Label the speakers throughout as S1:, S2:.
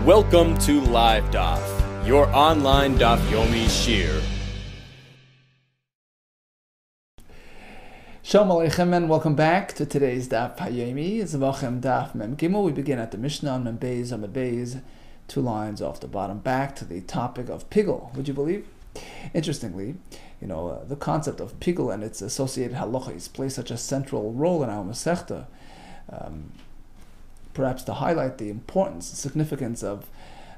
S1: Welcome to LiveDaf, your online Daf Yomi Shir.
S2: Shalom Aleichem and welcome back to today's Daf Yomi. Zevachim Daf Mem Gimel. We begin at the Mishnah on Mem Beis Amud Beis, 2 lines off the bottom, back to the topic of pigul. Would you believe? Interestingly, the concept of pigul and its associated halachas play such a central role in our Masechta. Perhaps to highlight the importance and significance of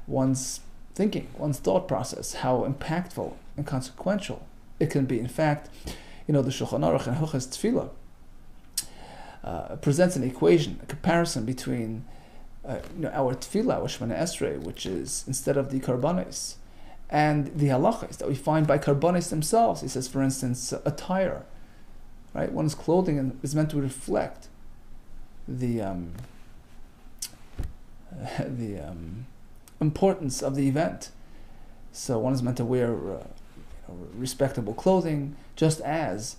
S2: one's thinking, one's thought process, how impactful and consequential it can be. In fact, the Shulchan Aruch and Hilchos Tefillah presents an equation, a comparison between our Tefillah, our Shemana Esrei, which is instead of the Karbanis, and the halachas that we find by Karbanis themselves. He says, for instance, attire, right? One's clothing is meant to reflect the importance of the event. So one is meant to wear respectable clothing, just as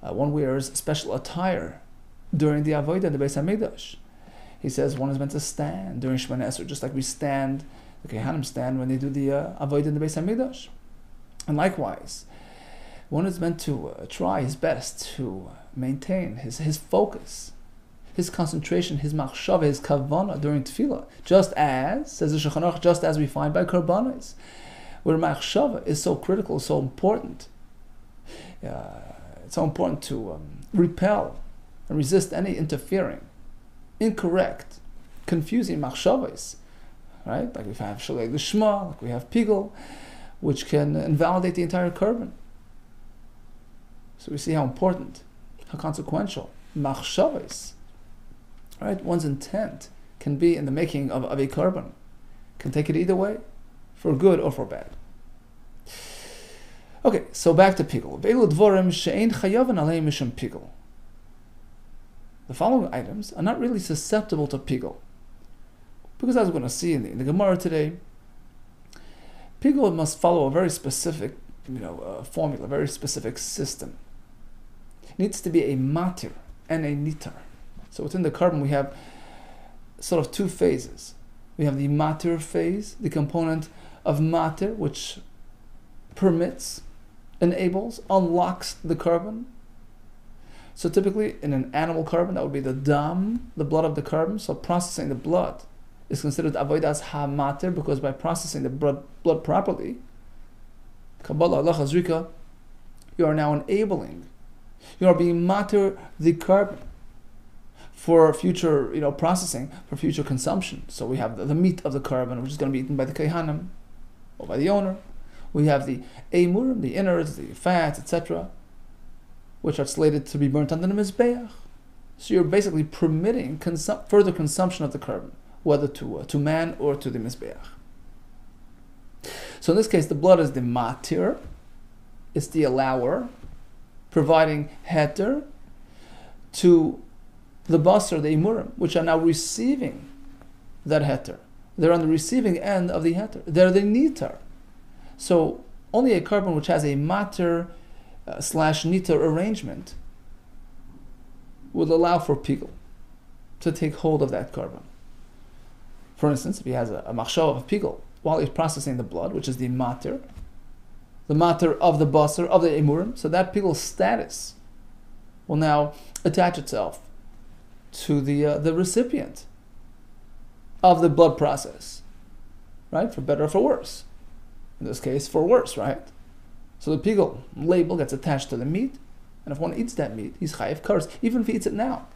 S2: one wears special attire during the Avodah in the Beis Hamikdash. He says one is meant to stand during Shemana Esrei, just like we stand, the Kehanim stand when they do the Avodah in the Beis Hamikdash. And likewise, one is meant to try his best to maintain his focus, his concentration, his machshava, his kavana during tefillah, just as, says the Shulchan Aruch, just as we find by karbanos, where machshava is so critical, so important. It's so important to repel and resist any interfering, incorrect, confusing machshavas, right? Like we have shalei lishma, like we have pigul, which can invalidate the entire korban. So we see how important, how consequential machshavas, right? One's intent can be in the making of a korban. Can take it either way, for good or for bad. Okay, so back to pigul. The following items are not really susceptible to pigul, because as we're going to see in the Gemara today, pigul must follow a very specific formula, a very specific system. It needs to be a matir and a nitar. So within the korban we have sort of 2 phases. We have the matir phase, the component of matir, which permits, enables, unlocks the korban. So typically in an animal korban, that would be the dam, the blood of the korban. So processing the blood is considered avodas ha-matir, because by processing the blood properly, Kabbalah Allah Chazrika, you are now enabling, you are being matir the korban for future processing, for future consumption. So we have the meat of the korban, which is going to be eaten by the kehanim or by the owner. We have the emurim, the innards, the fats, etc., which are slated to be burnt on the mizbeach. So you're basically permitting further consumption of the korban, whether to man or to the mizbeach. So in this case, the blood is the matir, it's the allower, providing heter to the basar, the emurim, which are now receiving that heter. They're on the receiving end of the heter. They're the nitar. So only a korban which has a matir / nitar arrangement will allow for pigul to take hold of that korban. For instance, if he has a machshava of pigul while he's processing the blood, which is the matir of the basar, of the emurim, so that pigul status will now attach itself to the recipient of the blood process, right? For better or for worse. In this case, for worse, right? So the pigul label gets attached to the meat, and if one eats that meat, he's chayiv kares, even if he eats it now,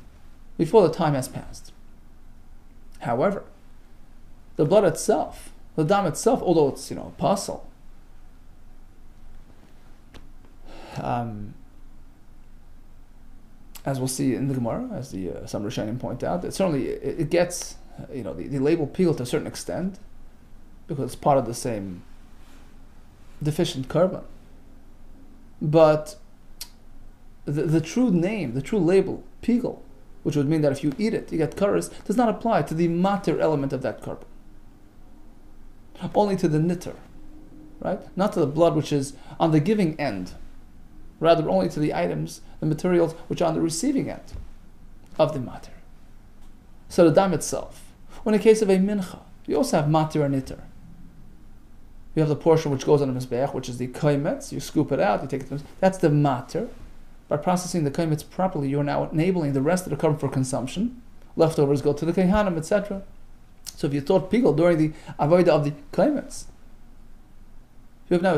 S2: before the time has passed. However, the blood itself, the dam itself, although it's apostle, as we'll see in the Gemara, as some Rishonim point out, that certainly it gets the label pigul to a certain extent, because it's part of the same deficient korban. But the true name, the true label, pigul, which would mean that if you eat it, you get kares, does not apply to the matir element of that korban. Only to the nitar, right? Not to the blood which is on the giving end. Rather, only to the items, the materials which are on the receiving end of the matir. So the dam itself. Or in the case of a mincha, You also have matir and niter. You have the portion which goes on the mizbeach, which is the kaimetz. You scoop it out, you take it. That's the matir. By processing the kaimetz properly, you are now enabling the rest of the carbon for consumption. Leftovers go to the kehanim, etc. So if you thought pigel during the avodah of the kaimetz, you have now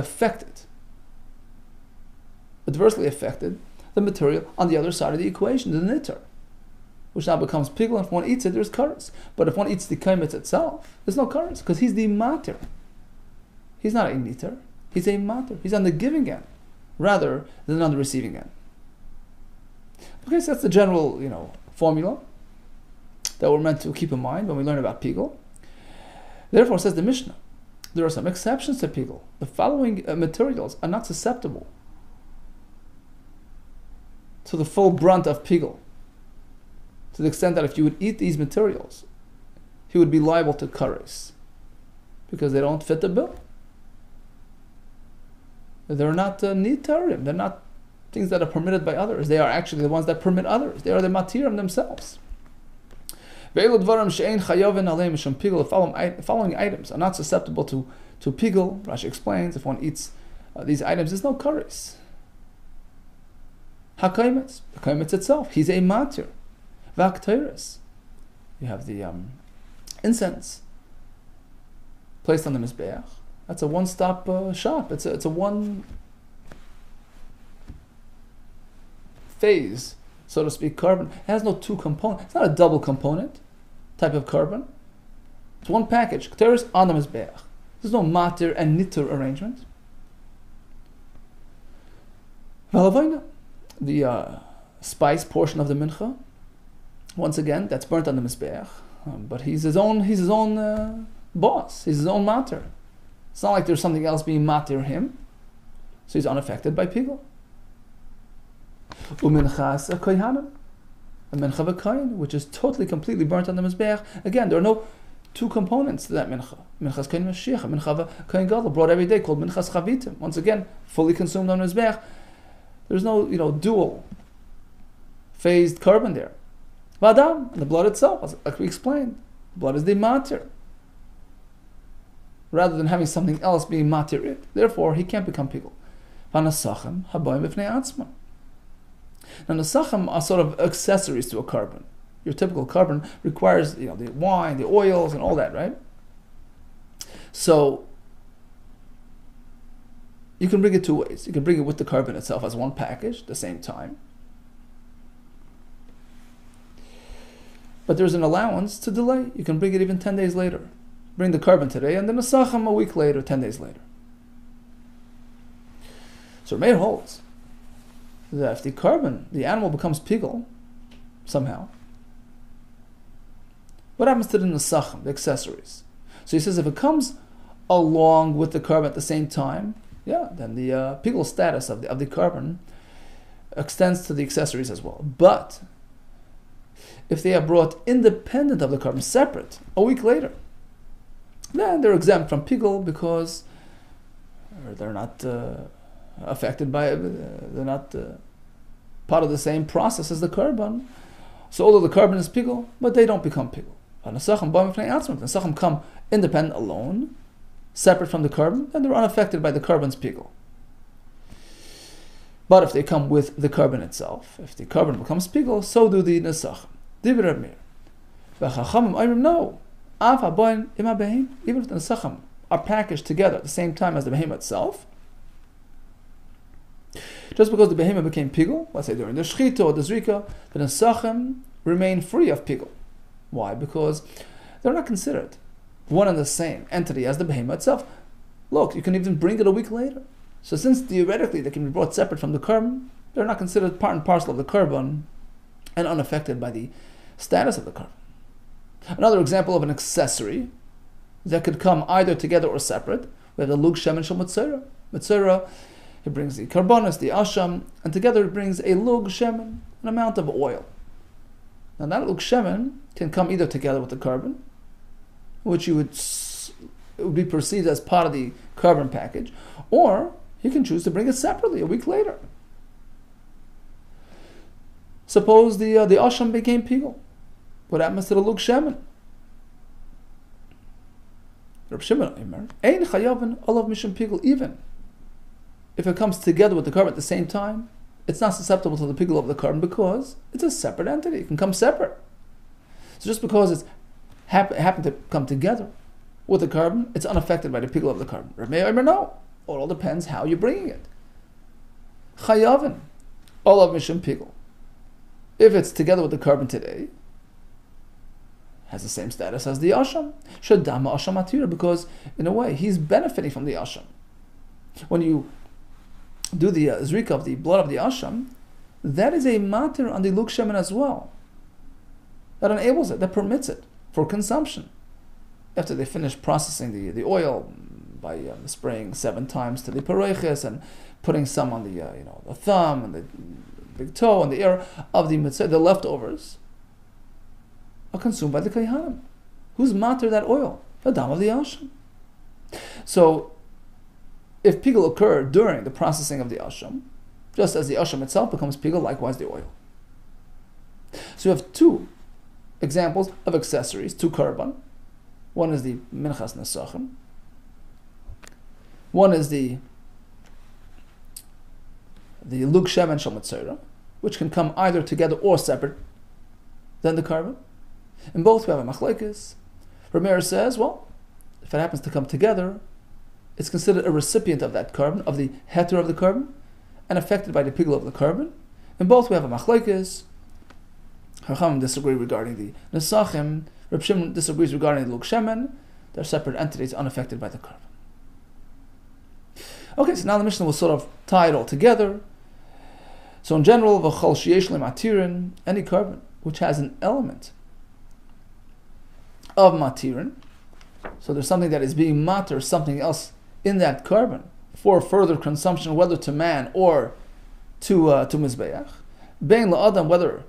S2: adversely affected the material on the other side of the equation, the niter, which now becomes pigel. And if one eats it, there's kares. But if one eats the kaimetz itself, there's no kares, because he's the matir. He's not a niter, he's a matir. He's on the giving end rather than on the receiving end. Okay, so that's the general, formula that we're meant to keep in mind when we learn about pigel. Therefore, says the Mishnah, there are some exceptions to pigel. The following materials are not susceptible to the full brunt of pigel, to the extent that if you would eat these materials, he would be liable to kares, because they don't fit the bill. They're not nitarim. They're not things that are permitted by others. They are actually the ones that permit others. They are the matirim themselves. The following items are not susceptible to pigel. Rashi explains, if one eats these items, there's no kares. HaKaimetz, the kaimetz itself, he's a matir. V'akteres, you have the incense placed on the mizbeach. That's a one-stop shop. It's a one phase, so to speak, carbon. It has no two components. It's not a double component type of carbon. It's one package. Keteris on the mizbeach. There's no matir and niter arrangement. V'alavayna, the spice portion of the mincha. Once again, that's burnt on the mizbeach, but he's his own boss. He's his own matir. It's not like there's something else being matir him, so he's unaffected by pigel. Uminchas kohanim, a mincha v'koyin, which is totally, completely burnt on the mizbeach. Again, there are no two components to that mincha. Minchas koyin mashiach, mincha v'koyin gadol, brought every day, called minchas chavitim. Once again, fully consumed on the mizbeach. There's no, dual phased carbon there. V'adam, and the blood itself, like we explained, blood is the matir, rather than having something else being matir it. Therefore, he can't become pigel. V'nasachem habayim b'fnei atzma. Now, nasachem are sort of accessories to a carbon. Your typical carbon requires, the wine, the oils, and all that, right? So, you can bring it two ways. You can bring it with the carbon itself as one package at the same time. But there's an allowance to delay. You can bring it even 10 days later. Bring the carbon today, and then the nasachem a week later, 10 days later. So Meir holds that if the animal becomes pigel, somehow, what happens to the nasachem, the accessories? So he says if it comes along with the carbon at the same time, then the pigel status of the carbon extends to the accessories as well. But if they are brought independent of the carbon, separate, a week later, then they're exempt from pigel because they're not affected by it. They're not part of the same process as the carbon. So although the carbon is pigel, but they don't become pigel. Nasachem come independent alone, separate from the carbon, and they're unaffected by the carbon's pigel. But if they come with the carbon itself, if the carbon becomes pigel, so do the nasachem. Divrei Meir. V'chachamim ayrim no. Even if the nasachem are packaged together at the same time as the behemoth itself, just because the behemoth became pigel, let's say during the shchita or the zrika, the nasachem remain free of pigel. Why? Because they're not considered one and the same entity as the behemoth itself. Look, you can even bring it a week later. So since theoretically they can be brought separate from the carbon, they're not considered part and parcel of the carbon and unaffected by the status of the carbon. Another example of an accessory that could come either together or separate, we have the lug shemen shel metzora. Metzora, it brings the karbonis, the asham, and together it brings a lug shemen, an amount of oil. Now that lug shemen can come either together with the carbon, which it would be perceived as part of the carbon package, or you can choose to bring it separately a week later. Suppose the asham became pigel. What happens to the lug shemen? Reb Shimon Omer, Ein chayavin olav mishum pigul, even if it comes together with the carbon at the same time, it's not susceptible to the pigul of the carbon because it's a separate entity. It can come separate. So just because it's happened to come together with the carbon, it's unaffected by the pigul of the carbon. Reb Meir Omer, no. It all depends how you're bringing it. Chayavin olav mishum pigul. If it's together with the carbon today, has the same status as the asham. Shadama asham atira, because in a way he's benefiting from the asham. When you do the zrika of the blood of the asham, that is a matir on the luk shemen as well. That enables it, that permits it for consumption. After they finish processing the oil by spraying 7 times to the pareiches and putting some on the the thumb and the big toe and the ear of the mitzvah, the leftovers are consumed by the kayhanim. Who's matir that oil? The dam of the asham. So, if pigul occurred during the processing of the asham, just as the asham itself becomes pigul, likewise the oil. So you have 2 examples of accessories, 2 korban. One is the minchas nesachim. One is the luk shemen shel mitzvah, which can come either together or separate than the korban. In both we have a machlekes. Reb Meir says, well, if it happens to come together, it's considered a recipient of that carbon, of the heter of the carbon, and affected by the pigul of the carbon. In both we have a machlekes. Chachamim disagree regarding the nesachim. Reb Shimon disagrees regarding the luk shemen. They're separate entities unaffected by the carbon. Okay, so now the Mishnah will sort of tie it all together. So in general, v'chol sheyesh le matirin, any carbon which has an element of matirin, so there's something that is being matir, something else in that carbon for further consumption, whether to man or to mizbeach, bein la'adam, whether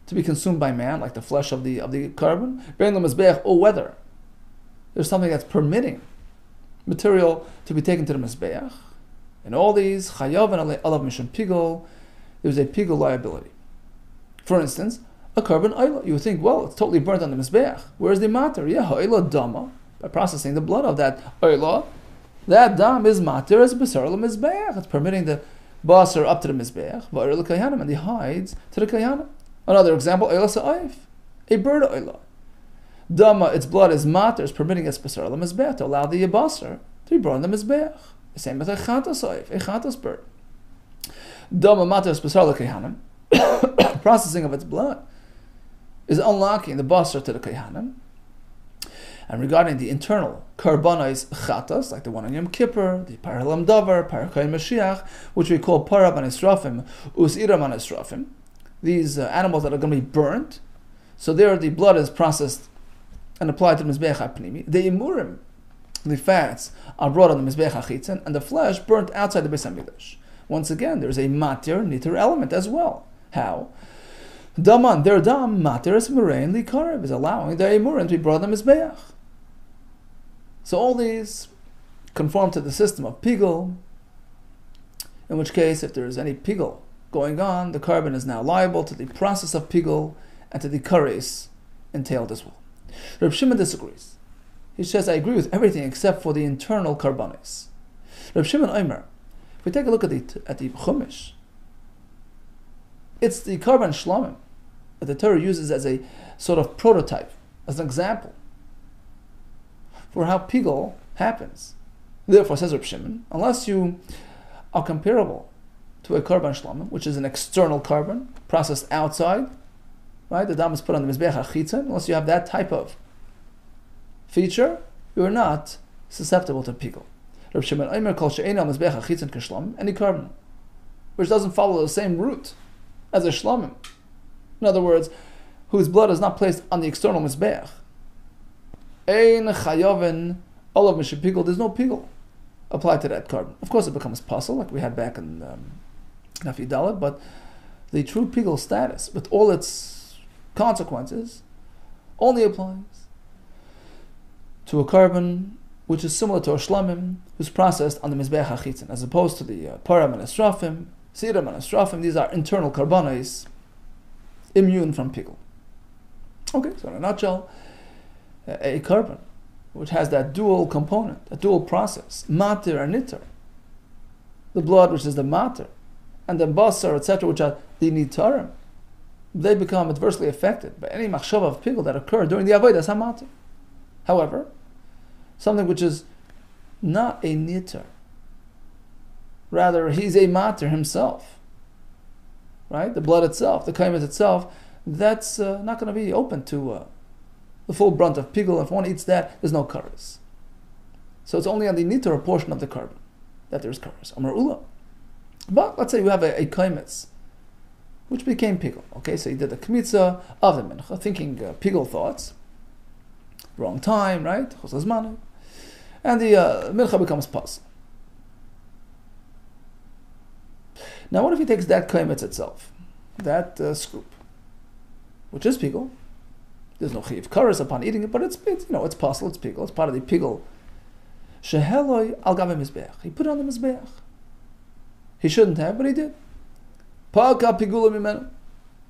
S2: to be consumed by man, like the flesh of the carbon, bein la'mizbeach, or whether there's something that's permitting material to be taken to the mizbeach. In all these, chayav and alav mishum pigul, there's a pigul liability. For instance, a carbon oila. You would think, well, it's totally burnt on the mizbeach. Where's the matter? Yeah, oila dama. By processing the blood of that oila, that dam is matir as basar mizbeach. It's permitting the basar up to the mizbeach, va'ir l'kayanim, and the hides to the kayanim. Another example, oila sa'if, a bird oila. Dama, its blood is matir, is permitting its basar mizbeach, to allow the basar to be brought on the mizbeach. The same with a chatas sa'if, a chatas bird. Dama matir is basar l'kayanim. Processing of its blood is unlocking the basar to the kayhanim. And regarding the internal karbanos chatas, like the one on Yom Kippur, the paralam davar, parakay Mashiach, which we call parab and esrafim, usiram and esrafim, these animals that are going to be burnt, so there the blood is processed and applied to the mizbeach hapnimi. The imurim, the fats, are brought on the mizbeach hachitzin, and the flesh burnt outside the Beis Hamikdash. Once again, there is a matir, niter element as well. How? Daman, their dam, matir es murain likarev, is allowing their imurim to be brought on the mizbeach. So all these conform to the system of pigul, in which case, if there is any pigul going on, the carbon is now liable to the process of pigul and to the kares entailed as well. Reb Shimon disagrees. He says, I agree with everything except for the internal carbones. Reb Shimon Omer, if we take a look at the Chumash, it's the carbon shlamim that the Torah uses as a sort of prototype, as an example for how pigul happens. Therefore, says Reb Shimon, unless you are comparable to a carbon shlamim, which is an external carbon processed outside, right? The dam is put on the mizbeach hachitzon. Unless you have that type of feature, you are not susceptible to pigul. Reb Shimon Omer kol she'eino mizbeach hachitzon k'shlamim, any carbon which doesn't follow the same route as a shlamim. In other words, whose blood is not placed on the external mizbeach. Ein chayaven olav mishum pigul. There's no pigul applied to that carbon. Of course, it becomes puzzle, like we had back in Nafi Dalet, but the true pigul status, with all its consequences, only applies to a carbon which is similar to a shlamim, who's processed on the mizbeach hachitzin, as opposed to the param and esrafim, siram and esrafim. These are internal carbonos, immune from pigul. Okay, so in a nutshell, a carbon which has that dual component, a dual process, matir and nitar. The blood, which is the matir, and the basar, etc., which are the nitarim, they become adversely affected by any machshava of pigul that occur during the avodas hamatir. However, something which is not a nitar, rather he's a matir himself, right? The blood itself, the kaimet itself, that's not going to be open to the full brunt of pigul. If one eats that, there's no karas. So it's only on the nitar portion of the carbon that there's karas. Amar ula. But let's say we have a kaimetz, which became pigul. Okay, so he did the kmitza of the mincha, thinking pigul thoughts. Wrong time, right? Chosazmanu. And the mincha becomes pas. Now what if he takes that kaimetz itself, that scoop, which is pigul? There's no chiv karas upon eating it, but it's possible, it's pigul, it's part of the pigul. Sheheloi al gabe mizbeach. He put it on the mizbeach. He shouldn't have, but he did. Pa'aka pigula mimenu.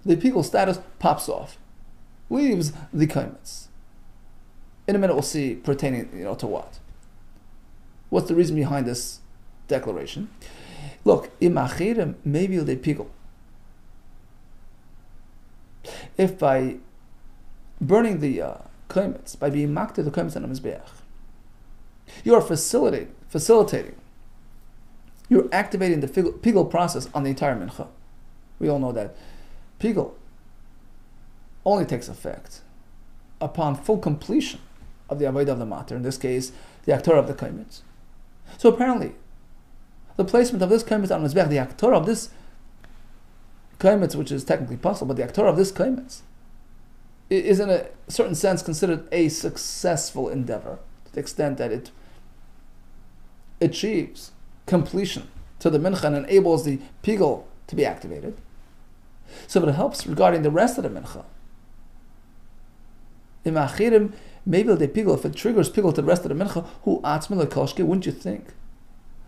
S2: The pigul status pops off, leaves the kaimetz. In a minute we'll see pertaining, to what. What's the reason behind this declaration? Look, imachirim maybe the pigul. If by burning the kaimetz, by being makted the kaimetz on the mizbeach, you are facilitating, you're activating the pigul process on the entire mincha. We all know that pigul only takes effect upon full completion of the avodah of the matir, in this case, the aktorah of the kaimetz. So apparently, the placement of this kaimetz on the mizbeach, the aktorah of this kaimetz, which is technically possible, but the aktorah of this kaimetz is in a certain sense considered a successful endeavor, to the extent that it achieves completion to the mincha and enables the pigul to be activated. So it helps regarding the rest of the mincha. Imachirim, maybe the pigul, if it triggers pigul to the rest of the mincha, who atzmi lekoshke, wouldn't you think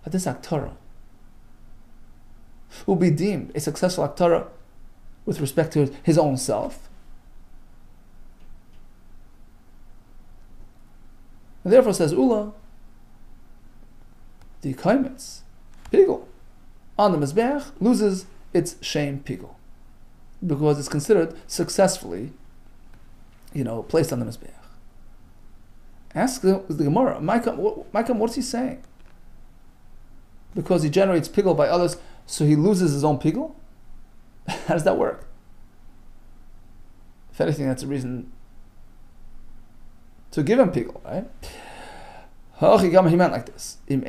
S2: that this aktorah will be deemed a successful aktorah with respect to his own self? And therefore says Ula, the kaimetz, pigul, on the mizbeach loses its shame pigul, because it's considered successfully, placed on the mizbeach. Ask the Gemara, Micah, what's he saying? Because he generates pigul by others, so he loses his own pigul? How does that work? If anything, that's a reason to give him pigul, right? He meant like this. If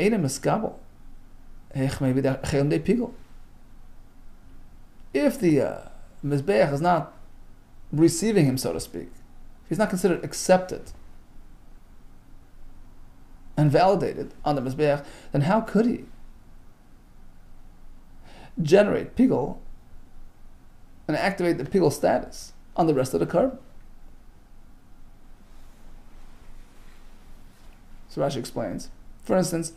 S2: the mizbeach is not receiving him, so to speak, if he's not considered accepted and validated on the mizbeach, then how could he generate pigul and activate the pigul status on the rest of the carbon? So Rashi explains. For instance,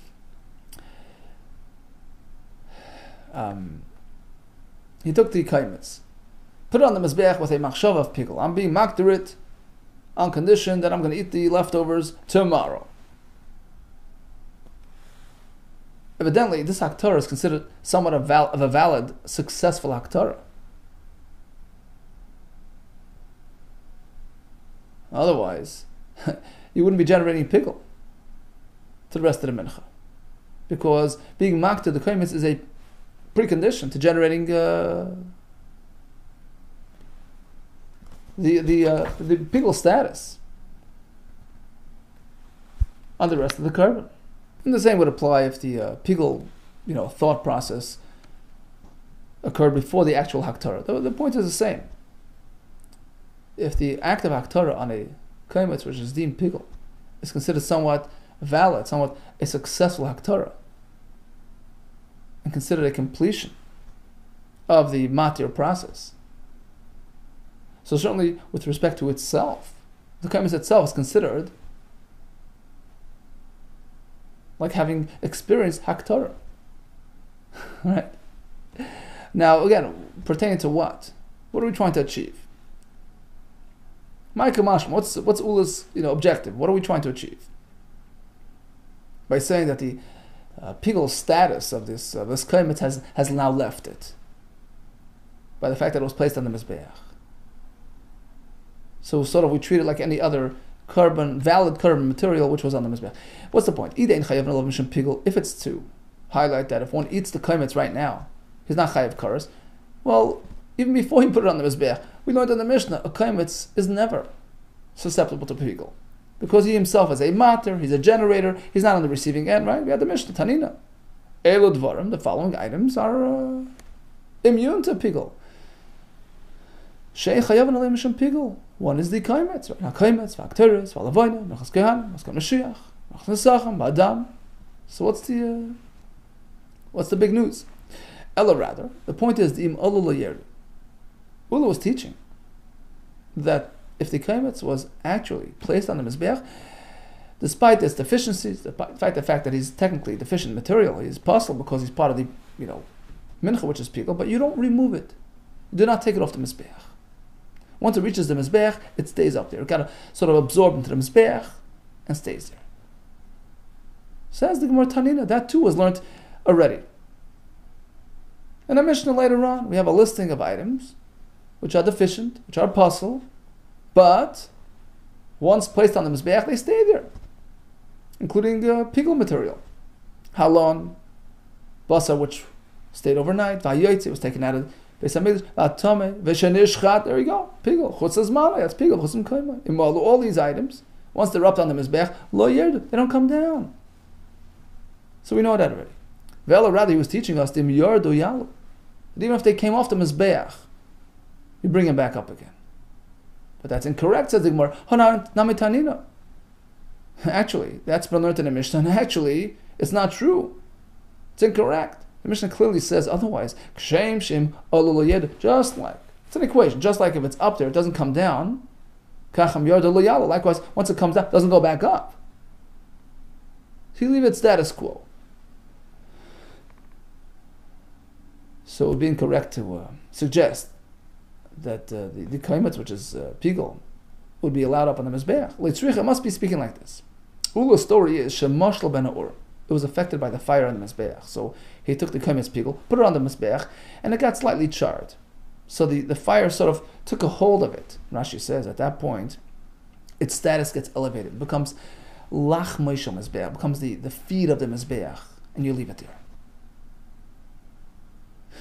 S2: he took the kaimetz, put it on the mizbeach with a machshava of pigul. I'm being makdir it on condition that I'm going to eat the leftovers tomorrow. Evidently, this haktarah is considered somewhat of a valid, successful haktarah. Otherwise, you wouldn't be generating pigul to the rest of the mincha, because being makdir the kaimetz is a precondition to generating the pigul status on the rest of the carbon. And the same would apply if the pigul, thought process occurred before the actual haktarah. The point is the same. If the act of haktarah on a kaimetz, which is deemed pigul, is considered somewhat valid, somewhat a successful haktarah, and considered a completion of the matir process, so certainly with respect to itself, the kaimetz itself is considered like having experienced haktarah. Right? Now, again, pertaining to what? What are we trying to achieve? Ma'ika mashma, what's Ula's objective? What are we trying to achieve? by saying that the pigul status of this kaimetz has now left it by the fact that it was placed on the mizbeach. So sort of we treat it like any other valid carbon material which was on the mizbeach. What's the point? If it's to highlight that if one eats the kaimetz right now, he's not chayav karas. Well, even before he put it on the mizbeach, we learned in the Mishnah a kaimetz is never susceptible to pigul, because he himself is a mater, he's a generator, he's not on the receiving end, right? We had the Mishnah, Tanina. Elu dvarim, the following items are immune to pigul. Shei chayav nalei mishum pigul. One is the kaimetz, right? Kaimetz, v'akteres, v'alavoyna, mechas kehan, mechas mashiach, mechas nesacham, ba'adam. So what's the big news? Ella rather, the point is the im olu layeru. Ula was teaching that if the kaimetz was actually placed on the mizbeach, despite its deficiencies, despite the fact that he's technically deficient material, he's possible because he's part of the mincha, which is pigul, but you don't remove it. You do not take it off the mizbeach. Once it reaches the mizbeach, it stays up there. It got to sort of absorb into the mizbeach and stays there. Says the Gemara Tanina, that too was learned already. In a Mishnah later on, we have a listing of items which are deficient, which are puzzle, but once placed on the mizbeach, they stay there, including pigul material. Halon, basar, which stayed overnight, vayotze, was taken out of Beis Hamikdash, v'atome, v'shenishchat, there you go, pigul, chutz hazmana, that's pigul, chutz m'koyma. Imalu, all these items, once they're up on the mizbeach, lo yerdu, they don't come down. So we know that already. Vela, rather, he was teaching us, dim yardu yalu, that even if they came off the mizbeach, you bring them back up again. But that's incorrect, says the Gemara. Hanan namitanina. Actually, that's been learned in the Mishnah, and actually, it's not true. It's incorrect. The Mishnah clearly says otherwise. Kshem shim olul, just like, it's an equation, just like if it's up there, it doesn't come down. Kacham yard loyala. Likewise, once it comes down, it doesn't go back up. So you leave it status quo. So it would be incorrect to suggest that the kaimetz, which is pigul, would be allowed up on the mizbeach. Leitzricha must be speaking like this. Ula's story is shemashal ben ha'or. It was affected by the fire on the mizbeach. So he took the kaimetz pigul, put it on the mizbeach, and it got slightly charred. So the fire sort of took a hold of it. Rashi says at that point, its status gets elevated. It becomes lach moishel mizbeach, becomes the feed of the mizbeach, and you leave it there.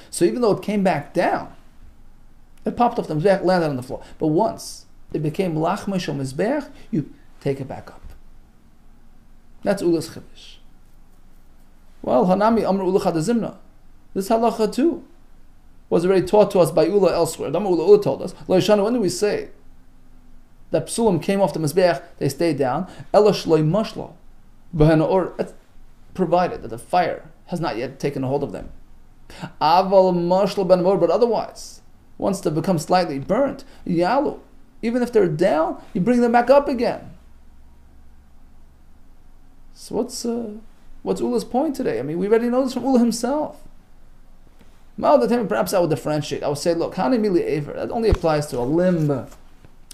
S2: So even though it came back down, it popped off the mizbeach, landed on the floor. But once it became lach moishel mizbeach, you take it back up. That's Ula's chiddush. Well, Hanami Amr Ula Chadazimna. This halacha too was already taught to us by Ula elsewhere. Ula told us. When do we say that psulim came off the mizbeach, they stayed down? Elash loy mashlo, or provided that the fire has not yet taken a hold of them. Aval mashlo ben mor, but otherwise, once they become slightly burnt, yalu, even if they're down, you bring them back up again. So what's Ula's point today? I mean, we already know this from Ula himself. Perhaps I would differentiate. I would say, look, Hani Mili Aver, that only applies to a limb, the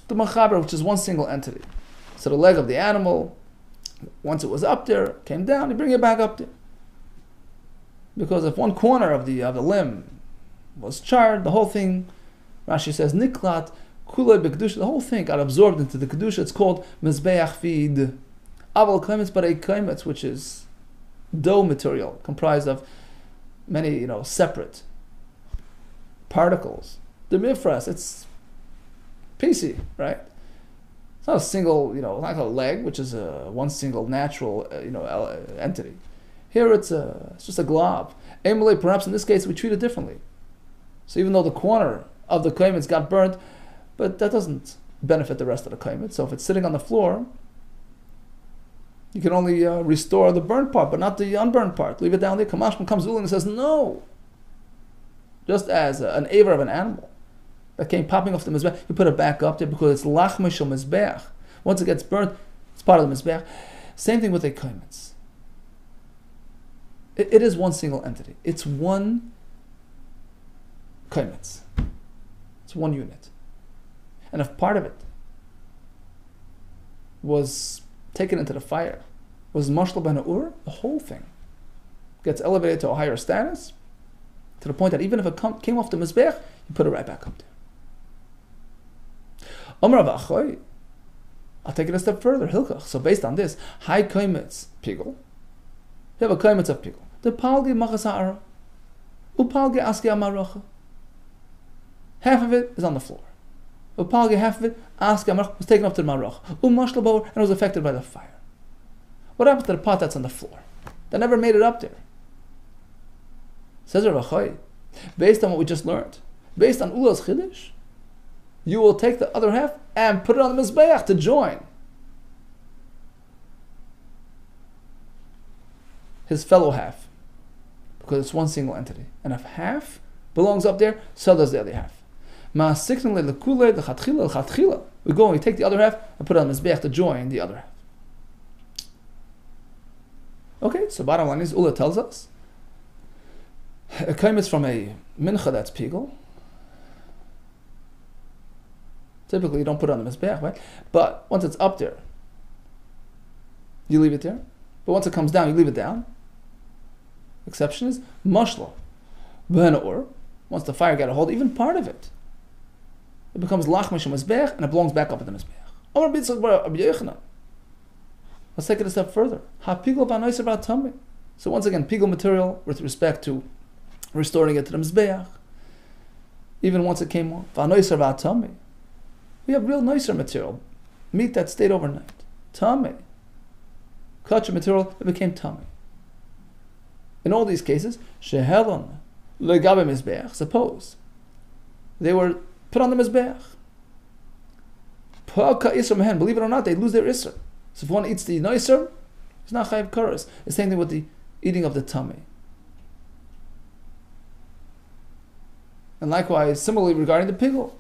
S2: machaber, which is one single entity. So the leg of the animal, once it was up there, came down, you bring it back up there. Because if one corner of the limb was charred, the whole thing, Rashi says, Niklat, Kulei B'Kedusha, the whole thing got absorbed into the Kedusha. It's called Mizbeach Feed. Aval Kaimetz, but a Kaimetz, which is dough material, comprised of many, separate particles. The mifras, it's piecey, right? It's not a single, like a leg, which is one single natural, entity. Here it's just a glob. Emily, perhaps in this case, we treat it differently. So even though the corner of the kaimetz got burnt, but that doesn't benefit the rest of the kaimetz. So if it's sitting on the floor, you can only restore the burnt part, but not the unburnt part. Leave it down there. Kamashman comes Ula and says, no. Just as an aver of an animal that came popping off the mizbeach, you put it back up there because it's lach mishal mizbeach. Once it gets burnt, it's part of the mizbeach. Same thing with a kaimetz. It is one single entity. It's one kaimetz. It's one unit. And if part of it was taken into the fire, was mashal ben ur, the whole thing gets elevated to a higher status, to the point that even if it came off the mizbeach, you put it right back up there. Amar Rav Achoy, I'll take it a step further. Hilchach. So based on this, high kaimitz pigel. You have a kaimitz of pigel. The palgi machas ha'ara, upalgi aski amaracha. Half of it is on the floor. Upalgi, half of it, aski amaracha, was taken up to the marach. Umashla boer, and it was affected by the fire. What happens to the pot that's on the floor? That never made it up there. Says Rav Achoy, based on what we just learned, based on Ula's Chiddush, you will take the other half and put it on the Mizbeach to join his fellow half, because it's one single entity. And if half belongs up there, so does the other half. We go and we take the other half and put it on the Mizbeach to join the other half. Okay, so bottom line is, Ula tells us, a kaimitz from a mincha that's pigel. Typically, you don't put it on the mizbeach, right? But once it's up there, you leave it there. But once it comes down, you leave it down. Exception is mashla, ben or. Once the fire got a hold, even part of it, it becomes lachmish mizbeach and it belongs back up at the mizbeach. Let's take it a step further. Ha pigel v'anoiser v'atami. So once again, pigel material with respect to restoring it to the mizbeach, even once it came off. V'anoiser v'atami. We have real nicer material, meat that stayed overnight. Tame. Kosher material that became tame. In all these cases, shehelon legabe mizbeach. Suppose they were put on the mizbeach. Pa'aka isra mehen. Believe it or not, they lose their isra. So if one eats the nicer, it's not chayiv karas. The same thing with the eating of the tame. And likewise, similarly regarding the pigel.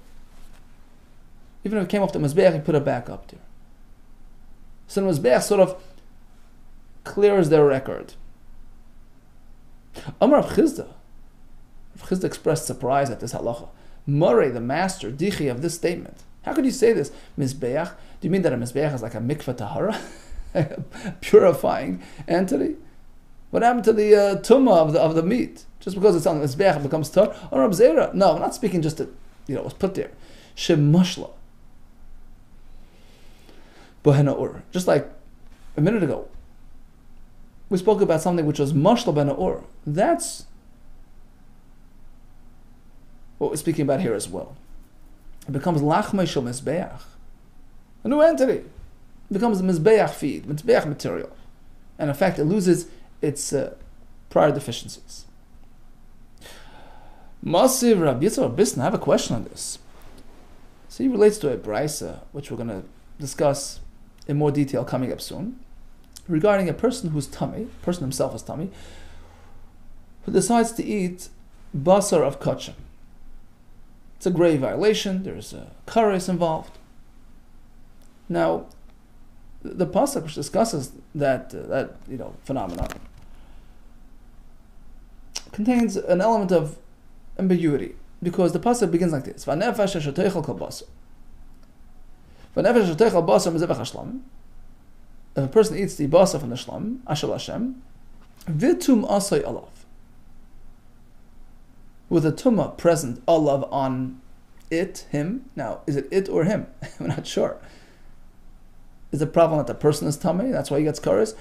S2: Even if it came off the mizbeach, you put it back up there. So the mizbeach sort of clears their record. Amar Rav Chizda. Rav Chizda expressed surprise at this halacha. Murray, the master, dichi of this statement. How could you say this? Mizbeach? Do you mean that a mizbeach is like a mikvah tahara? A purifying entity? What happened to the tumah of the meat? Just because it's on the mizbeach, it becomes tahara? Or Rab Zera? No, I'm not speaking just that, it was put there. Shemushla. Bohena ur. Just like a minute ago, we spoke about something which was mashla ben ur. That's what we're speaking about here as well. It becomes lachmei shel mizbeach, a new entity. It becomes a mizbeach feed, mizbeach material, and in fact, it loses its prior deficiencies. Masiv Rabbi Yitzchak Bisna, I have a question on this. So he relates to a brisa, which we're going to discuss in more detail coming up soon, regarding a person who's tummy, person himself is tummy, who decides to eat basar of kachim. It's a grave violation. There's a kares involved. Now, the pasuk which discusses that phenomenon contains an element of ambiguity, because the pasuk begins like this: "V'nefesh shetoichel kol basar." V'nefesh shetoichel basar mezevach hashlam. If a person eats the basar from the shlam, ashel Hashem, v'tum asay alav, with a tumah present, alav, on it, him. Now, is it it or him? I'm not sure. Is the problem that the person is tummy, that's why he gets kares?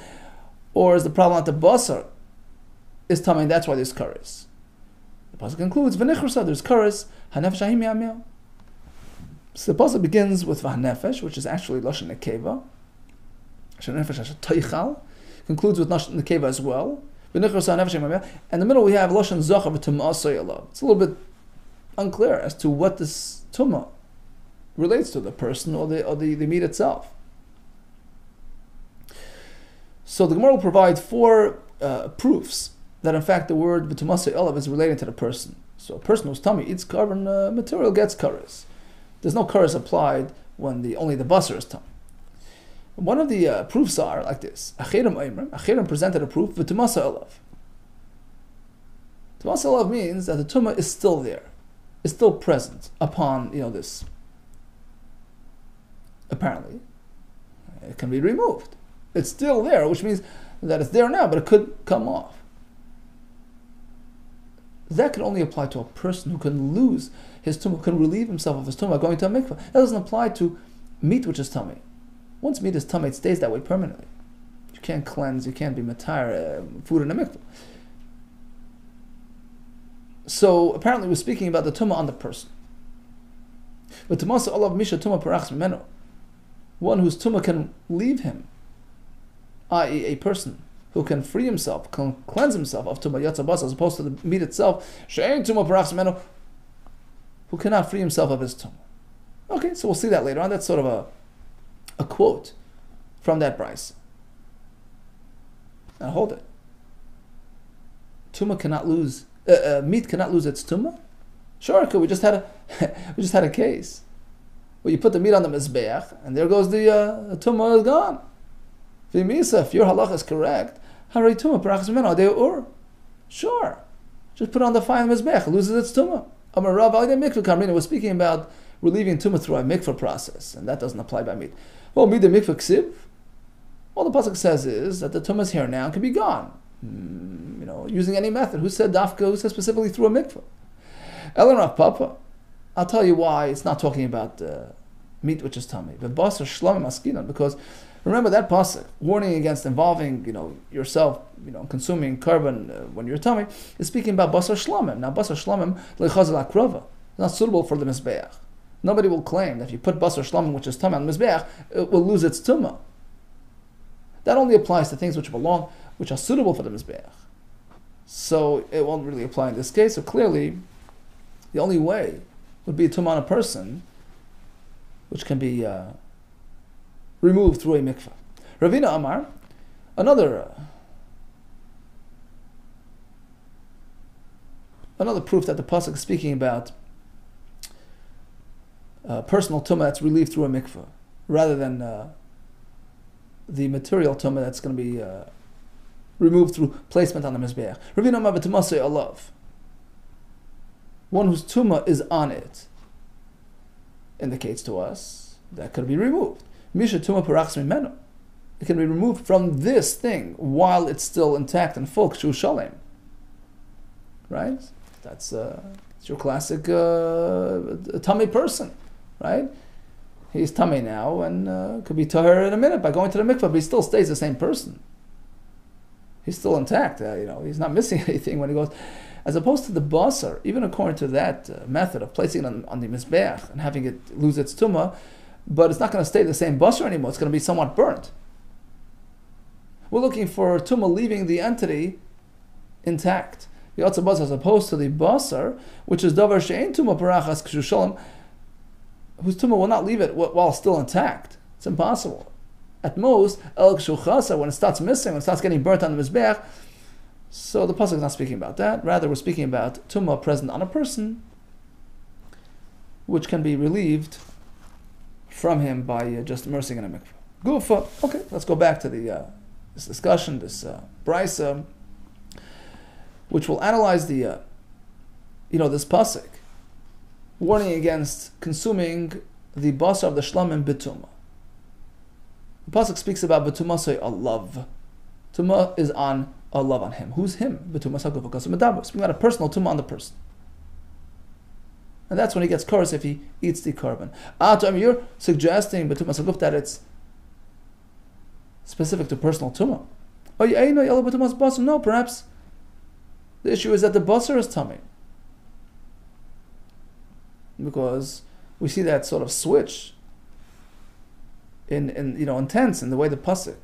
S2: Or is the problem that the basar is tummy, that's why there's kares? The pasuk concludes, v'nichrusa, there's kares, hanefesh ahim yamil. So the pasuk begins with v'hanefesh, which is actually lashon nekeva. Concludes with lashon nekeva as well. In the middle we have lashon zachar v'tumah asay alav. It's a little bit unclear as to what this tumah relates to, the person or the meat itself. So the Gemara will provide 4 proofs that in fact the word v'tumah asay alav is related to the person. So a person whose tummy eats carbon material gets kares. There's no kares applied when only the basar is tummy. One of the proofs are like this. Achirim presented a proof, v'tumah asay alav. Tumah asay alav means that the tumah is still there, is still present upon this. Apparently, it can be removed. It's still there, which means that it's there now, but it could come off. That can only apply to a person who can lose his tumah, who can relieve himself of his tumah going to a mikveh. That doesn't apply to meat which is tummy. Once meat is tummy, it stays that way permanently. You can't cleanse, you can't be matar food in a mikveh. So apparently we're speaking about the tumah on the person. But tumasa olav misha tumah parachs mimeno, one whose tumah can leave him, i.e. a person who can free himself, can cleanse himself of tumah yatsa bas, as opposed to the meat itself, she'ein tumah parachs mimeno, who cannot free himself of his tumah. Okay, so we'll see that later on. That's sort of a quote from that brayso. Now hold it. Tumah cannot lose. Meat cannot lose its tumah. Sure, we just had a case where you put the meat on the mizbeach, and there goes the tumah is gone. If your halacha is correct, haray tumah parachas mimeno adei ur. Sure, just put it on the fire on the mizbeach, it loses its tumah. Amar Rav alidei mikveh kamrina. We're speaking about relieving tumah through a mikveh process, and that doesn't apply by meat. Well, meat the mikveh ksiv. All the pasuk says is that the tumah is here now and can be gone. Using any method. Who said dafka? Who said specifically through a mikveh? Ellen Rav Papa. I'll tell you why it's not talking about meat which is tummy. But basar shlamim askinan, because remember that pasuk warning against involving yourself consuming carbon when you're tummy is speaking about basar shlamim. Now basar shlamim leichazal akrova is not suitable for the mizbeach. Nobody will claim that if you put basar shlamim which is tummy on the mizbeach, it will lose its tumah. That only applies to things which are suitable for the mizbeach. So it won't really apply in this case. So clearly, the only way would be a tumah on a person, which can be removed through a mikveh. Ravina Amar, another proof that the pasuk is speaking about personal tumah that's relieved through a mikveh, rather than the material tumah that's going to be removed through placement on the mizbeach. Ravina Amar b'tumasei alav, one whose tumah is on it, indicates to us that could be removed. Misha tumah parachas mimeno, it can be removed from this thing while it's still intact and full. Kshu shalem, right? That's your classic tummy person, right? He's tummy now and could be tahor in a minute by going to the mikveh, but he still stays the same person. He's still intact. He's not missing anything when he goes. As opposed to the basar, even according to that method of placing it on the mizbeach and having it lose its tumah, but it's not going to stay the same basar anymore. It's going to be somewhat burnt. We're looking for tumah leaving the entity intact. The yatsa basar, as opposed to the basar, which is davar she'ein tumah parachas kshu shalom, whose tumah will not leave it while still intact. It's impossible. At most, el kshu chasa, when it starts missing, when it starts getting burnt on the mizbeach. So the pasuk is not speaking about that. Rather, we're speaking about tumah present on a person, which can be relieved from him by just immersing in a mikveh. Gufa. Okay, let's go back to this discussion, this brayso, which will analyze the this pasuk, warning against consuming the basar of the shlamim b'tumah. The pasuk speaks about b'tumasei alav. Tumah is on a love on him. Who's him? Speaking about a personal tumah on the person. And that's when he gets curse if he eats the carbon. You're suggesting that it's specific to personal tumah. No, perhaps the issue is that the basar is tummy. Because we see that sort of switch in tense in the way the pasuk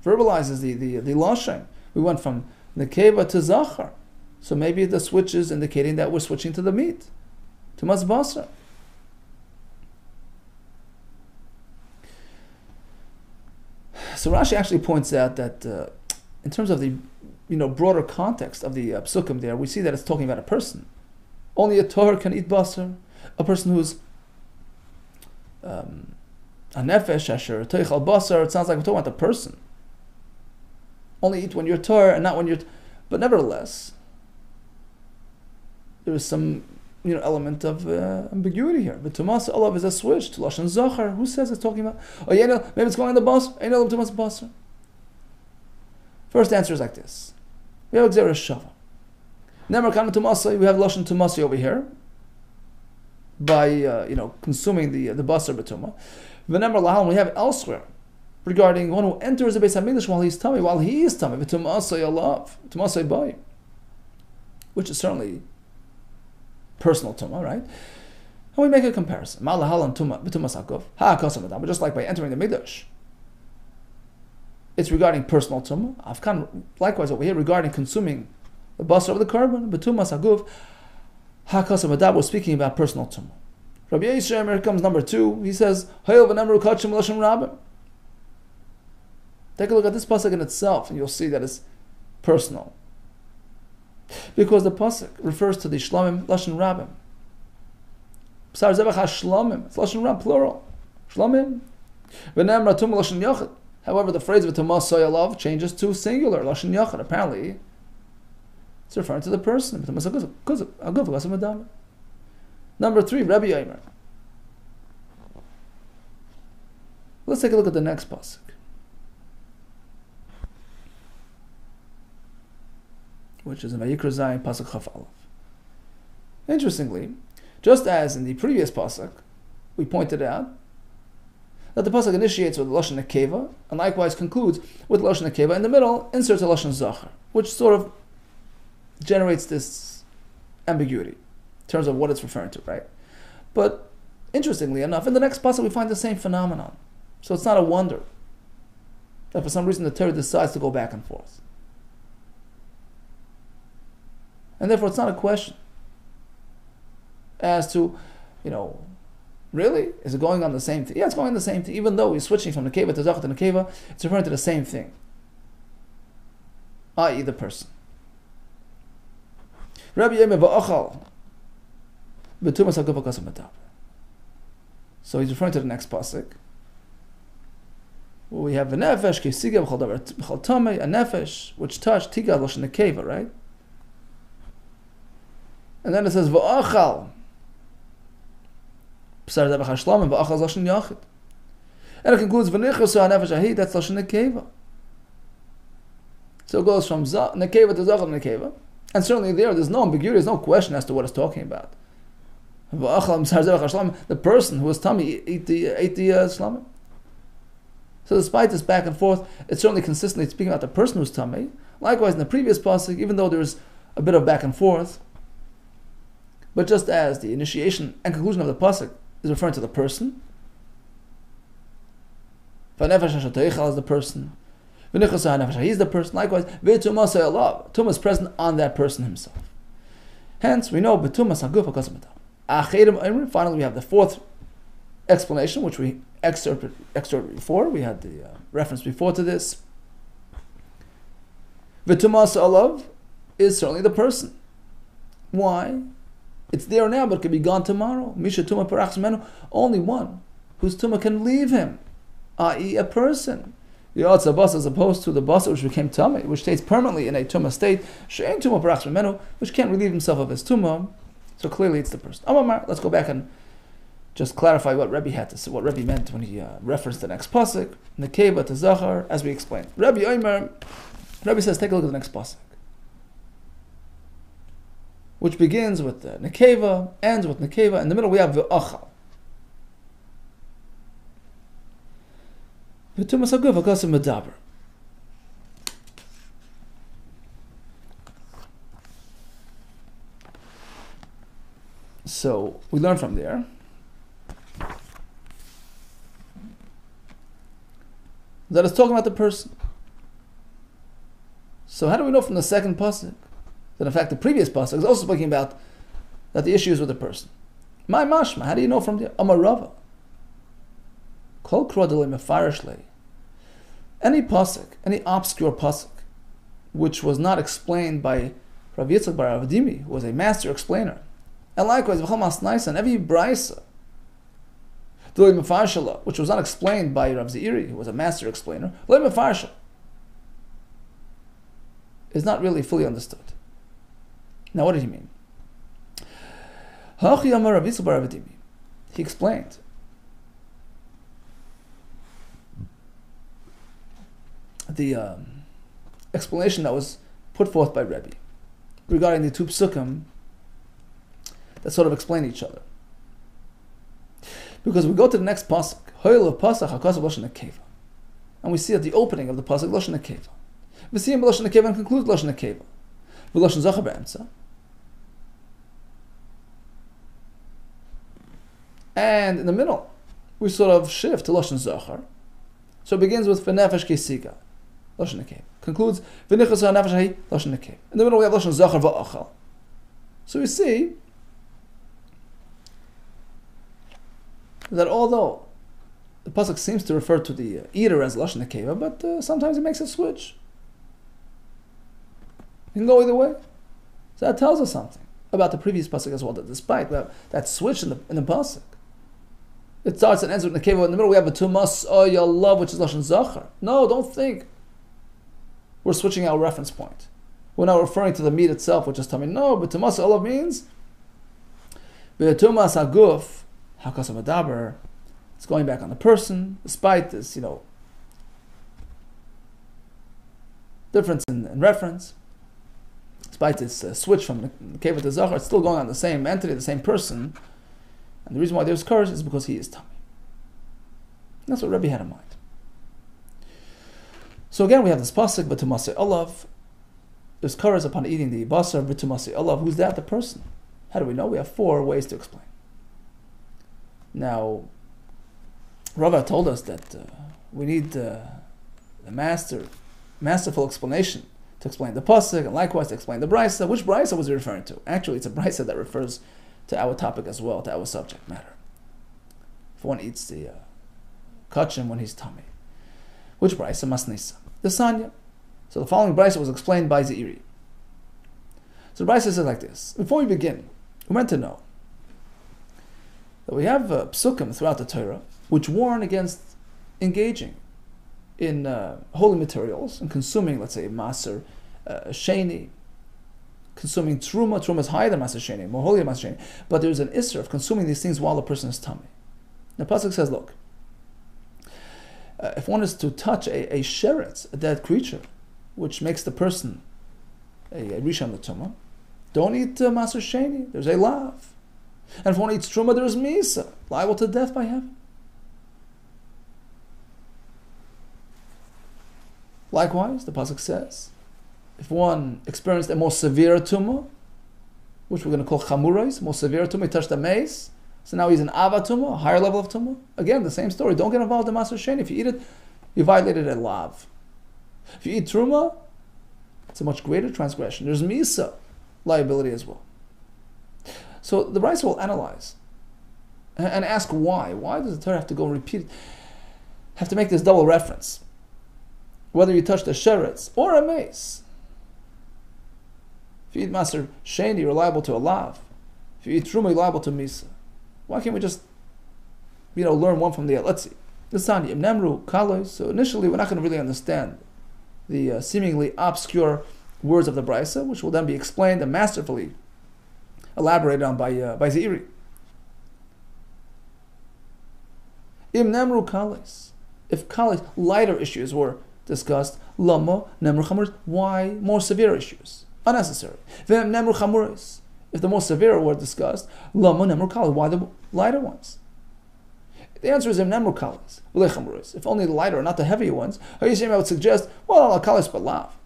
S2: verbalizes the lashon. We went from nekeva to zachar, so maybe the switch is indicating that we're switching to the meat, to basar. So Rashi actually points out that in terms of the broader context of the psukim there, we see that it's talking about a person. Only a torah can eat basar. A person who's a nefesh asher teichal basar. It sounds like we're talking about the person. Only eat when you're torah and not when you're. But nevertheless, there is some element of ambiguity here. But Tumas Olav is a switch to Lashon Zachar. Who says it's talking about? Oh, maybe it's going on the bus. Tumas Basar. First answer is like this. We have Gzeres Shava. Never Kana Tumasi. We have Lashon Tumasi over here by consuming the Basar Betuma. V'Nemer Lahal. We have elsewhere regarding one who enters the Beis Hamikdash while he is tummy. V'Tumasai Olav. Tumasai Bay. Which is certainly personal tumah, right? And we make a comparison. Just like by entering the Mikdash, it's regarding personal tumah. Likewise over here regarding consuming the basar of the carbon. B'tumas haguf ha'kasam adab. We're speaking about personal tumah. Rabbi Yisrael, here comes number 2. He says, "Hayil v'nemru kachim l'shem rabim." Take a look at this pasuk in itself, and you'll see that it's personal. Because the pasuk refers to the shlamim lashon rabim. B'sar zevach shlamim. It's lashon rab plural. Shlamim. V'nem ratum lashon yachid. However, the phrase v'tumas soyalav changes to singular lashon yachid. Apparently, it's referring to the person. Number 3, Rabbi Yomer. Let's take a look at the next pasuk. Which is in Vayikra Zayin pasuk Chaf Aleph. Interestingly, just as in the previous pasuk, we pointed out that the pasuk initiates with Lashon Nekeva and likewise concludes with Lashon Nekeva. In the middle, inserts a Lashon Zachar, which sort of generates this ambiguity in terms of what it's referring to, right? But interestingly enough, in the next pasuk we find the same phenomenon. So it's not a wonder that for some reason the Torah decides to go back and forth. And therefore, it's not a question as to, really? Is it going on the same thing? Yeah, it's going on the same thing. Even though we're switching from Nekeva to Zachat to Nekeva, it's referring to the same thing, i.e. the person. Rabbi Yemeh v'achal b'tumas haguf ha'kasam b'tab. So he's referring to the next pasuk. We have a nefesh k'siga b'chal davar b'chal tamei, a nefesh which touched tiga l'shen Nekeva, right? And then it says v'achal b'sar zevach hashlamim v'achal lashon yachid. And it concludes v'nichos ha'nefesh ahi, that's lashon Nekeva. So it goes from Nekeva to Zachar Nekeva. And certainly there's no ambiguity, there's no question as to what it's talking about. The person who was tummy ate the shlamim. So despite this back and forth, it's certainly consistently speaking about the person who's tummy. Likewise in the previous pasuk, even though there's a bit of back and forth, but just as the initiation and conclusion of the pasuk is referring to the person, v'nefesh ha'shateichal is the person, v'nichos ha'nefesh he's the person. Likewise, v'tumas ha'elav, tumah is present on that person himself. Hence, we know b'tumas ha'guf ha'kasam b'tam. Finally, we have the 4th explanation, which we excerpted before. We had the reference before to this. V'tumas ha'elav is certainly the person. Why? It's there now, but it could be gone tomorrow. Misha tumah parachs menu. Only one whose tumah can leave him, i.e. a person. Yotz bas, as opposed to the bas which became tumah, which stays permanently in a tumah state. She'en tumah parachs menu, which can't relieve himself of his tumah. So clearly, it's the person. Amar, let's go back and just clarify what Rebbe had to say, what Rebbe meant when he referenced the next pasuk, Nekeva to Zachar, as we explained. Rebbe says, take a look at the next pasuk, which begins with Nekeva, ends with Nekeva. In the middle we have V'achal. V'tumas haguf ha'kasam b'daber. So we learn from there that it's talking about the person. So how do we know from the second pasuk that in fact the previous pasuk is also speaking about that the issue is with the person? My mashma, how do you know from the Amarava? Kol krodele mefarishle. Any pasuk, any obscure pasuk, which was not explained by Rav Yitzchak bar Avdimi, who was a master explainer, and likewise v'chol masnaisa, every brisa, which was not explained by Rav Zeiri, who was a master explainer, is not really fully understood. Now, what did he mean? He explained the explanation that was put forth by Rebbe regarding the two psukim that sort of explain each other. Because we go to the next pasuk, and we see at the opening of the pasuk lashon nekeva. We see him lashon nekeva and concludes lashon nekeva. V'lashon zachar be'emtza. And in the middle, we sort of shift to lashon zachar. So it begins with v'nefesh kesiga, lashon nekeva. Concludes v'nichas ha'nefesh ha'i, lashon nekeva. In the middle we have lashon zachar v'achal. So we see that although the pasuk seems to refer to the eater as lashon nekeva, but sometimes it makes a switch. It can go either way. So that tells us something about the previous pasuk as well. That despite that switch in the pasuk, it starts and ends with nekeva. In the middle we have a tumas love, which is lashon zachar. No, don't think we're switching our reference point. We're not referring to the meat itself, which is tummy. No, but tumas love means tumas haguf. It's going back on the person, despite this, difference in reference, despite this switch from Nekeva to Zachar, it's still going on the same entity, the same person. And the reason why there's curse is because he is tummy. That's what Rebbe had in mind. So again, we have this pasuk, v'tumase olav. There's curse upon eating the basar, v'tumase olav. Who's that? The person. How do we know? We have 4 ways to explain. Now, Rava told us that we need the masterful explanation to explain the pasuk, and likewise to explain the brisa. Which brisa was he referring to? Actually, it's a brisa that refers to our topic as well, to our subject matter. If one eats the kachim when he's tummy, which brisa? Masnisa, the sanya. So the following brisa was explained by Zeiri. So the brisa says like this: before we begin, we meant to know that we have psukim throughout the Torah which warn against engaging in holy materials and consuming, let's say, maser sheni, consuming truma. Truma is higher than maser sheni, more holy than maser sheni. But there's an isser of consuming these things while the person is tummy. The pasuk says, look, if one is to touch a sheretz, a dead creature, which makes the person a rishon l'tumah, don't eat maser sheni. There's a lav. And if one eats truma, there is misa, liable to death by heaven. Likewise, the pasuk says, if one experienced a more severe tumah, which we're going to call chamurais, more severe tumah, he touched the mace, so now he's an ava tumah, a higher level of tumah. Again, the same story. Don't get involved in maser sheni. If you eat it, you violated a lav. If you eat truma, it's a much greater transgression. There's misa, liability as well. So the Brisa will analyze and ask why. Why does the Torah have to go repeat, have to make this double reference? Whether you touch the sheretz or a mace. If you eat maser sheni, you're liable to a lav. If you eat truma, you're liable to misa. Why can't we just, learn one from the other? Let's see. L'sani nemru kalos. So initially, we're not going to really understand the seemingly obscure words of the Brisa, which will then be explained and masterfully elaborated on by Zeiri. Im nemru kalis. If kalis, lighter issues were discussed, lama nemru chamuris. Why more severe issues? Unnecessary. V'em nemru chamuris. If the more severe were discussed, lama nemru kalis. Why the lighter ones? The answer is im nemru kalis, v'le chamuris. If only the lighter, not the heavier ones. I would suggest, well, kalis but lav.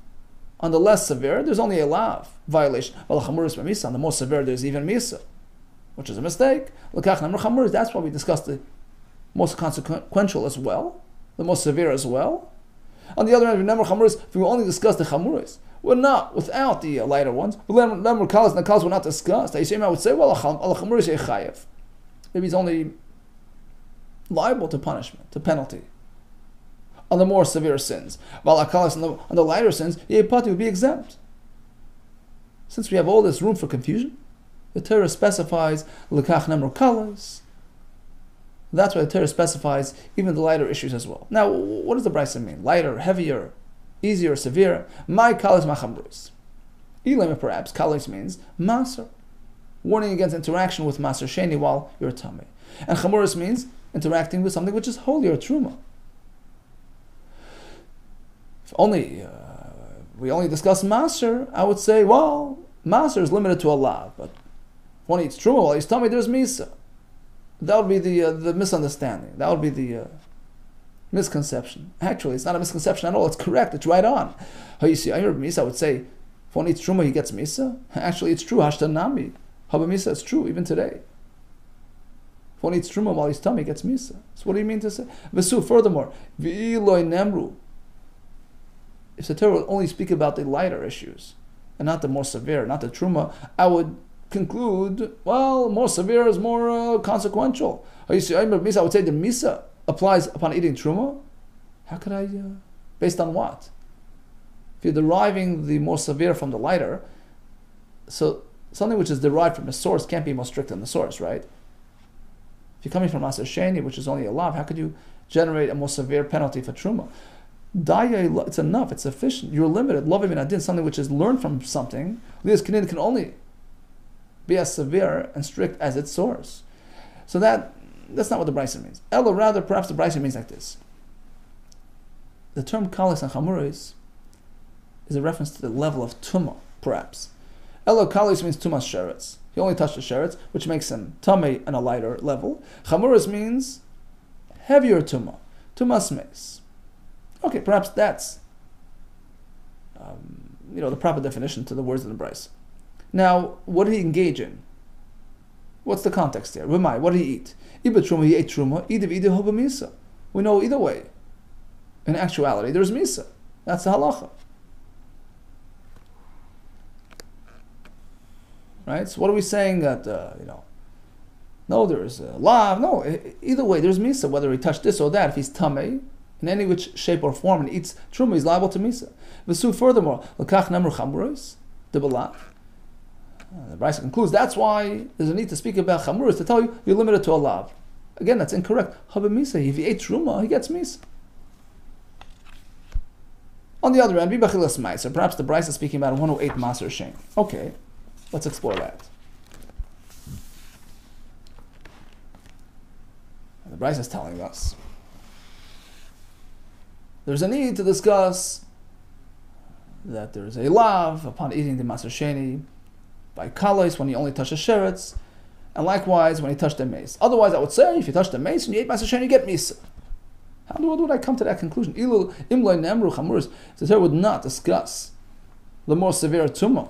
S2: On the less severe, there's only a lav violation. On the more severe, there's even misa, which is a mistake. That's why we discussed the most consequential as well, the most severe as well. On the other hand, if we only discuss the chamuris, we're not without the lighter ones. And the kalas were not discussed. I would say, well, maybe he's only liable to punishment, to penalty, on the more severe sins. While on the lighter sins, Yeipati would be exempt. Since we have all this room for confusion, the Torah specifies L'kach nemru kalas. That's why the Torah specifies even the lighter issues as well. Now, what does the Brisa mean? Lighter, heavier, easier, severe. My kalas machamrus. Ilema perhaps, kalas means maser. warning against interaction with Maser Sheni while you're Tamei. And Chamuris means interacting with something which is holy or Truma. If we only discuss Maser, I would say, well, Maser is limited to Allah, but when he eats Truma while he's Tamei, there's Misa. That would be the misunderstanding. That would be the misconception. Actually, it's not a misconception at all. It's correct. It's right on. How you see, I heard Misa would say, if one eats Truma, he gets Misa. Actually, it's true. Hashtan Nami. Haba Misa, it's true, even today. If one eats Truma while he's Tamei, he gets Misa. So what do you mean to say? Vesu, furthermore, V'iloi Nemru. If the Torah would only speak about the lighter issues, and not the more severe, not the Truma, I would conclude, well, more severe is more consequential. I would say the Misa applies upon eating Truma. How could I, based on what? If you're deriving the more severe from the lighter, so something which is derived from the source can't be more strict than the source, right? If you're coming from Maser Sheni, which is only a lav, how could you generate a more severe penalty for Truma? Daya, it's enough, it's sufficient. You're limited. Lovim in adin, something which is learned from something. Lias Kanin can only be as severe and strict as its source. So that's not what the Brisa means. Ella, rather, perhaps the Brisa means like this. The term Kalis and Chamuris is a reference to the level of Tumah, perhaps. Ella Kalis means Tumas Sheretz. He only touched the Sheretz, which makes him Tamei on a lighter level. Chamuris means heavier Tumah, Tumas Meis. Okay, perhaps that's the proper definition to the words in the Brisa. Now, what did he engage in? What's the context there? R'mai, what did he eat? Iba Truma, he ate Truma. Idiv Idiv Hoba Misa. We know either way. In actuality, there's Misa. That's the halacha. Right? So what are we saying that, no, there's lav. No, either way, there's Misa. Whether he touched this or that, if he's Tamei, in any which shape or form, and eats Truma, he's liable to Misa. V'su, furthermore, L'kach Nemru Chamuros, the Balav. The Brisa concludes, that's why there's a need to speak about Chamuros, to tell you, you're limited to a lav. Again, that's incorrect. Haba Misa, if he ate Truma, he gets Misa. On the other hand, Bibachilas Maiser, perhaps the Brisa is speaking about one who ate Maser Sheni. Okay, let's explore that. And the Brisa is telling us there's a need to discuss that there's a lav upon eating the Maser Sheni by Kalais when he only touched the Sheretz, and likewise when he touched the mace. Otherwise, I would say, if you touch the mace and you ate Maser Sheni, you get Misa. How would I come to that conclusion? Ilu Imloi Nemru Chamuris, the Torah would not discuss the more severe Tumah.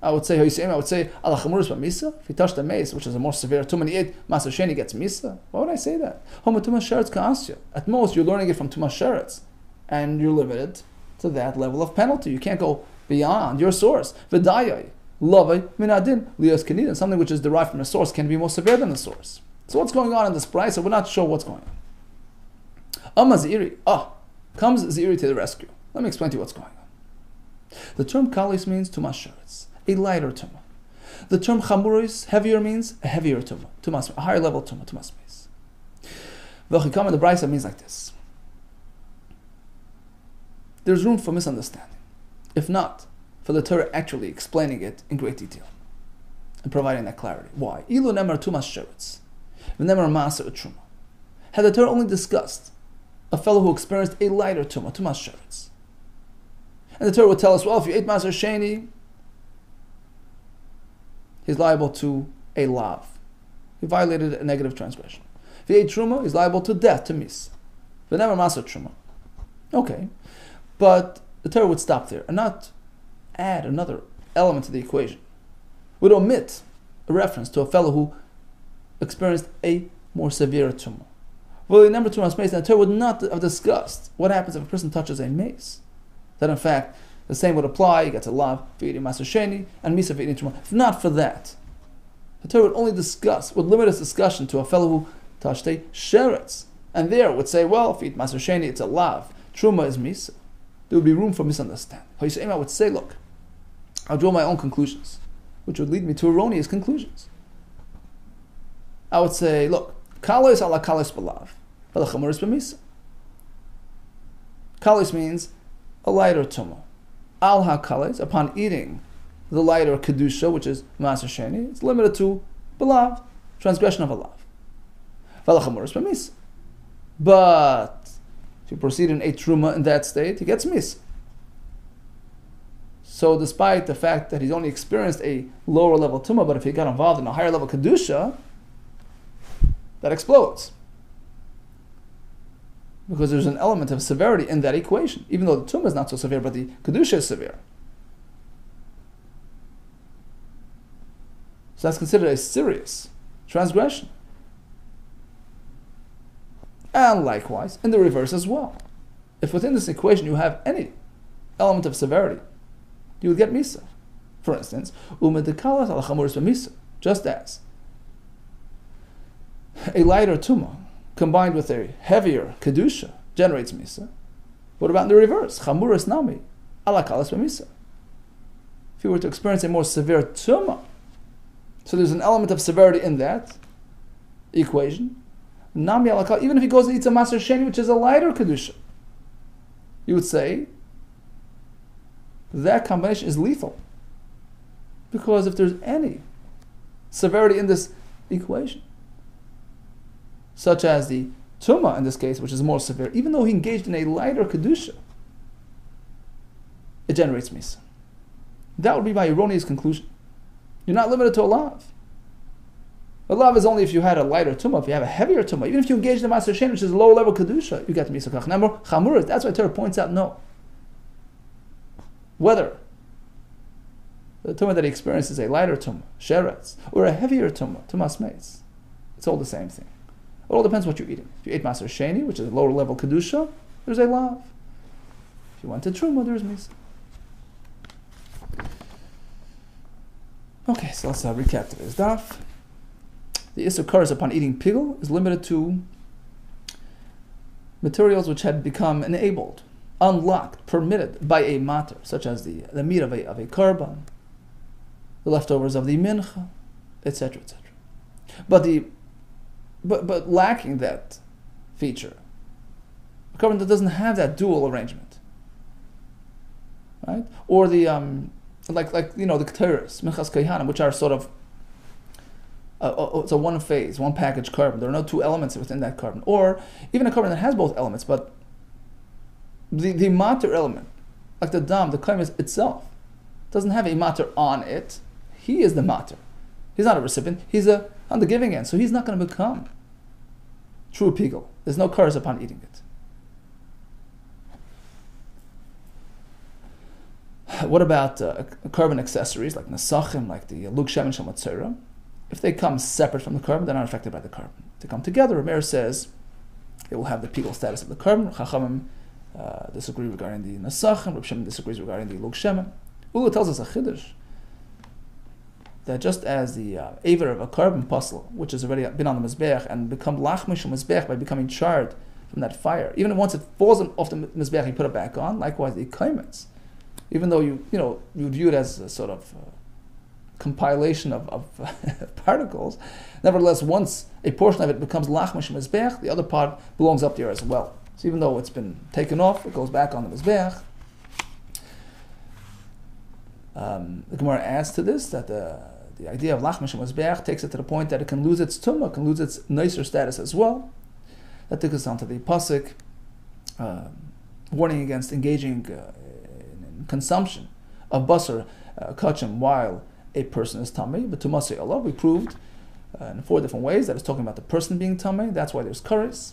S2: I would say, Ala Chamuris ba Misa, if he touched the mace, which is a more severe Tumah, and he ate Maser Sheni, gets Misa. Why would I say that? Homa Tumah Sheretz Ka'asya. At most, you're learning it from Tumah Sheretz, and you're limited to that level of penalty. You can't go beyond your source. V'dayai, Lavai, Minadin, Lias Kanidin, something which is derived from a source can be more severe than the source. So what's going on in this price? So we're not sure what's going on. Amma Ziri, comes Ziri to the rescue. Let me explain to you what's going on. The term Kalis means Tumas Sheretz, a lighter Tumah. The term Chamuris, heavier, means a heavier Tumah, a higher level Tumah, Tumas Meis. V'chikam in the Brisa means like this. There's room for misunderstanding, if not for the Torah actually explaining it in great detail and providing that clarity. Why? Ilu nemar Tumas Sheretz, v'nemar Maser Truma. Had the Torah only discussed a fellow who experienced a lighter Tumas Sheretz, and the Torah would tell us, well, if you ate Maser Sheni, he's liable to a lav. He violated a negative transgression. If he ate Truma, he's liable to death, to mis. V'nemar Maser Truma. Okay. But the Torah would stop there and not add another element to the equation. Would omit a reference to a fellow who experienced a more severe tumah. Well, the number 2 on mace, and the Torah would not have discussed what happens if a person touches a mace. That in fact, the same would apply. He gets a lav for eating Maser Sheni and misa for eating Truma. If not for that, the Torah would only would limit its discussion to a fellow who touched a sheretz. And there would say, well, if you eat Maser Sheni, it's a lav. Truma is misa. There would be room for misunderstanding. I would say, look, I'll draw my own conclusions, which would lead me to erroneous conclusions. I would say, look, kalos ala kalos b'lav, v'lachamuris b'misa. Kalos means a lighter tumah. Al ha-kalos, upon eating the lighter kedusha, which is Maser Sheni, it's limited to belav, transgression of a lav. V'alachamuris b'misa. But if you proceed and ate truma in that state, he gets misa. So despite the fact that he's only experienced a lower level tumah, but if he got involved in a higher level kedusha, that explodes. Because there's an element of severity in that equation. Even though the tumah is not so severe, but the kedusha is severe. So that's considered a serious transgression. And likewise, in the reverse as well. If within this equation you have any element of severity, you would get misa. For instance, just as a lighter tumah combined with a heavier kedusha generates misa. What about in the reverse? Chamuris nami ala kalas b'misa. If you were to experience a more severe tumah, so there's an element of severity in that equation. Nami ala kalas, even if he goes and eats a maser sheni, which is a lighter kedusha, you would say that combination is lethal. Because if there's any severity in this equation, such as the tumah in this case, which is more severe, even though he engaged in a lighter kedusha, it generates misa. That would be my erroneous conclusion. You're not limited to a lav. A lav is only if you had a lighter tumah. If you have a heavier tumah, even if you engage in the maser shen, which is a lower level kedusha, you get misa. Chamuris. That's why Torah points out no. Whether the tumah that he experiences is a lighter tumah, sheretz, or a heavier tumah, tumas meis, it's all the same thing. It all depends what you're eating. If you ate maser sheni, which is a lower level kedusha, there's a lav. If you went to truma, there's misa. Okay, so let's recap today's daf. The issur kares upon eating pigul is limited to materials which had become enabled, unlocked, permitted by a mater, such as the meat of a korban, the leftovers of the mincha, etc., etc. But lacking that feature, a korban that doesn't have that dual arrangement, right? Or the the keteris, minchas kaihanim, which are sort of it's a one phase, one package korban. There are no two elements within that korban, or even a korban that has both elements, but the mater element, like the dam, the kaimis itself, doesn't have a mater on it. He is the mater. He's not a recipient. He's on the giving end, so he's not going to become true pigul. There's no curse upon eating it. What about korban accessories like nesachim, like the lug shemen shel matzorah? If they come separate from the korban, they're not affected by the korban. If they come together, Rameir says they will have the pigul status of the korban. Chachamim disagree regarding the nesachim. Reb Shimon disagrees regarding the lug shemen. Ula tells us a chiddush that just as the aver of a korban puzzle, which has already been on the mizbeach and become lachmish mizbeach by becoming charred from that fire, even once it falls off the mizbeach, you put it back on. Likewise, the kaimets, even though you view it as a sort of compilation of particles, nevertheless, once a portion of it becomes lachmish mizbeach, the other part belongs up there as well. So even though it's been taken off, it goes back on the mizbeach. The Gemara adds to this that the idea of lachmish mizbeach takes it to the point that it can lose its tumah, can lose its nicer status as well. That takes us on to the pasuk warning against engaging in consumption of basar kachim while a person is tamei. But tumasei Allah, we proved in 4 different ways that it's talking about the person being tamei. That's why there's kares.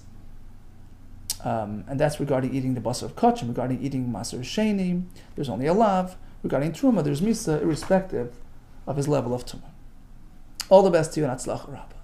S2: And that's regarding eating the basar of kachim. Regarding eating maser sheni, there's only a lav. Regarding truma, there's misa, irrespective of his level of tumah. All the best to you, and atzlach rabba.